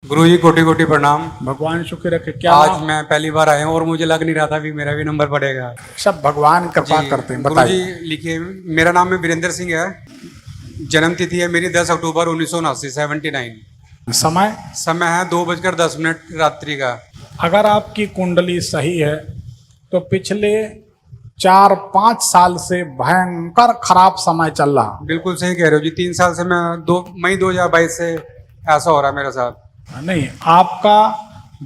गुरुजी कोटि कोटि प्रणाम। भगवान शुक्र रखे। क्या आज नाम? मैं पहली बार आया हूँ और मुझे लग नहीं रहा था भी मेरा भी नंबर पड़ेगा। सब भगवान कृपा जी, करते हैं। गुरुजी बताइए। लिखिए। मेरा नाम है वीरेंद्र सिंह है। जन्म तिथि है मेरी 10 अक्टूबर 1979, 79। समय? समय है 2:10 रात्रि का। अगर आपकी कुंडली सही है तो पिछले 4-5 साल से भयंकर खराब समय चल रहा। बिल्कुल सही कह रहे हो जी। 3 साल से मैं मई 2022 से ऐसा हो रहा है मेरे साथ। नहीं, आपका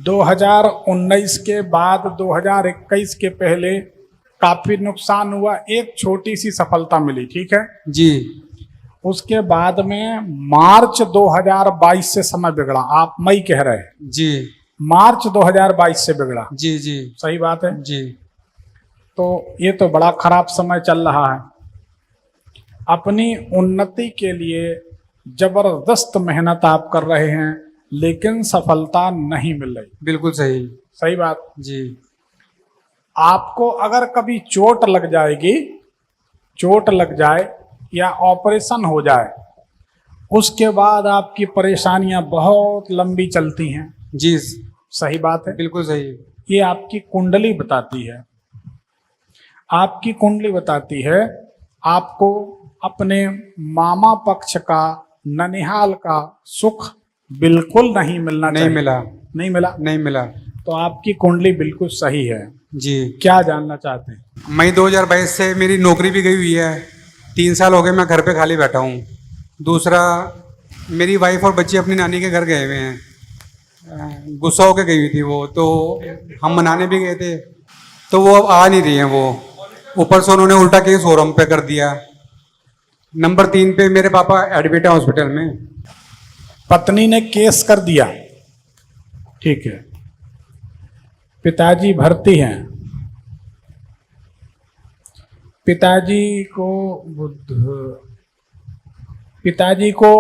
2019 के बाद 2021 के पहले काफी नुकसान हुआ, एक छोटी सी सफलता मिली, ठीक है। जी उसके बाद में मार्च 2022 से समय बिगड़ा। आप मई कह रहे हैं, जी मार्च 2022 से बिगड़ा। जी जी सही बात है। जी तो ये तो बड़ा खराब समय चल रहा है। अपनी उन्नति के लिए जबरदस्त मेहनत आप कर रहे हैं लेकिन सफलता नहीं मिल रही। बिल्कुल सही। सही बात। जी आपको अगर कभी चोट लग जाएगी, चोट लग जाए या ऑपरेशन हो जाए, उसके बाद आपकी परेशानियां बहुत लंबी चलती हैं। जी सही बात है। बिल्कुल सही। ये आपकी कुंडली बताती है। आपकी कुंडली बताती है आपको अपने मामा पक्ष का, ननिहाल का सुख बिल्कुल नहीं मिलना नहीं चाहिए। मिला। नहीं मिला। नहीं मिला। तो आपकी कुंडली बिल्कुल सही है। जी क्या जानना चाहते हैं? मई 2022 से मेरी नौकरी भी गई हुई है। 3 साल हो गए मैं घर पे खाली बैठा हूँ। दूसरा, मेरी वाइफ और बच्चे अपनी नानी के घर गए हुए हैं। गुस्सा होकर गई हुई थी वो, तो हम मनाने भी गए थे तो वो अब आ नहीं रही हैं। वो ऊपर से उन्होंने उल्टा केस और हम पे कर दिया। नंबर 3 पे मेरे पापा एडमिट है हॉस्पिटल में। पत्नी ने केस कर दिया, ठीक है। पिताजी भर्ती हैं। पिताजी को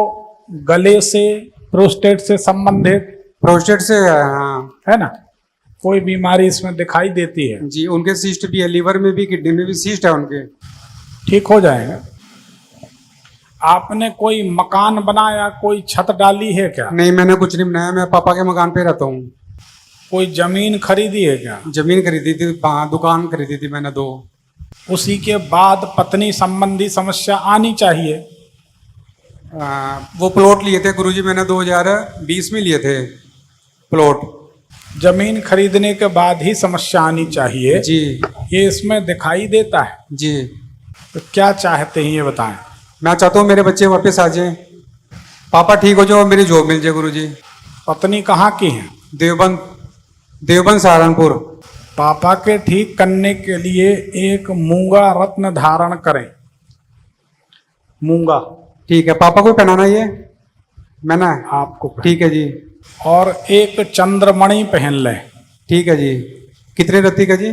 गले से, प्रोस्टेट से संबंधित, प्रोस्टेट से हाँ है ना, कोई बीमारी इसमें दिखाई देती है। जी। उनके सिस्ट भी है, लीवर में भी, किडनी में भी सिस्ट है उनके। ठीक हो जाएगा। आपने कोई मकान बनाया, कोई छत डाली है क्या? नहीं, मैंने कुछ नहीं बनाया। मैं पापा के मकान पे रहता हूँ। कोई जमीन खरीदी है क्या? जमीन खरीदी थी, दुकान खरीदी थी मैंने 2। उसी के बाद पत्नी संबंधी समस्या आनी चाहिए। वो प्लॉट लिए थे गुरुजी मैंने 2020 में लिए थे प्लॉट। जमीन खरीदने के बाद ही समस्या आनी चाहिए जी ये इसमें दिखाई देता है। जी। तो क्या चाहते हैं ये बताएं। मैं चाहता हूँ मेरे बच्चे वापस आ जाएं, पापा ठीक हो जाओ, मेरी जॉब मिल जाए गुरुजी। पत्नी कहाँ की है? देवबंद सहारनपुर। पापा के ठीक करने के लिए एक मूंगा रत्न धारण करें। मूंगा, ठीक है। पापा को पहनाना ये मैंने आपको ठीक है जी। और एक चंद्रमणि पहन लें। ठीक है जी। कितने रत्ती का जी?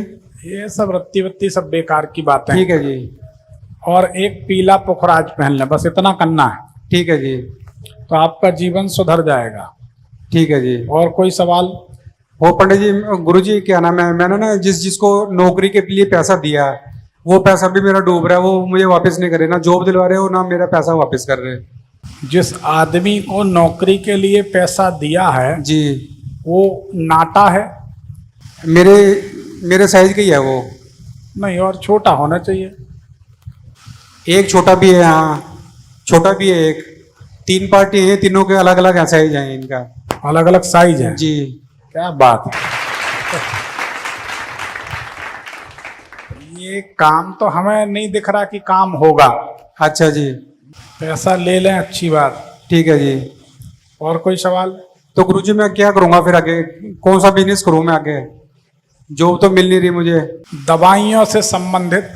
ये सब रत्ती वत्ती सब बेकार की बातें। ठीक है जी। और एक पीला पुखराज पहन लें, बस इतना करना है। ठीक है जी। तो आपका जीवन सुधर जाएगा। ठीक है जी। और कोई सवाल? वो पंडित जी, गुरुजी क्या नाम है, मैंने ना जिसको नौकरी के लिए पैसा दिया वो पैसा भी मेरा डूब रहा है। वो मुझे वापस नहीं कर रहे, ना जॉब दिलवा रहे हो ना मेरा पैसा वापस कर रहे। जिस आदमी को नौकरी के लिए पैसा दिया है जी, वो नाटा है? मेरे साइज का ही है वो। नहीं, और छोटा होना चाहिए। एक छोटा भी है, हाँ छोटा भी है एक। 3 पार्टी है, तीनों के अलग अलग साइज है इनका। अलग अलग साइज है जी। क्या बात है। ये काम तो हमें नहीं दिख रहा कि काम होगा। अच्छा जी। पैसा ले लें, अच्छी बात। ठीक है जी। और कोई सवाल? तो गुरुजी मैं क्या करूँगा फिर आगे? कौन सा बिजनेस करूँ मैं आगे? जॉब तो मिल नहीं रही मुझे। दवाइयों से संबंधित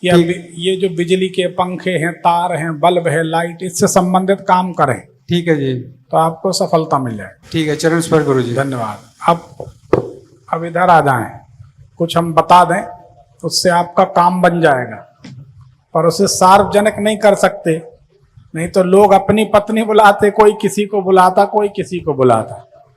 या ये जो बिजली के पंखे हैं, तार हैं, बल्ब है, लाइट, इससे संबंधित काम करें। ठीक है जी। तो आपको सफलता मिल जाए। ठीक है, चरण स्पर्श गुरुजी। धन्यवाद। अब इधर आ जाएं, कुछ हम बता दें, उससे आपका काम बन जाएगा। पर उसे सार्वजनिक नहीं कर सकते, नहीं तो लोग अपनी पत्नी बुलाते, कोई किसी को बुलाता, कोई किसी को बुलाता।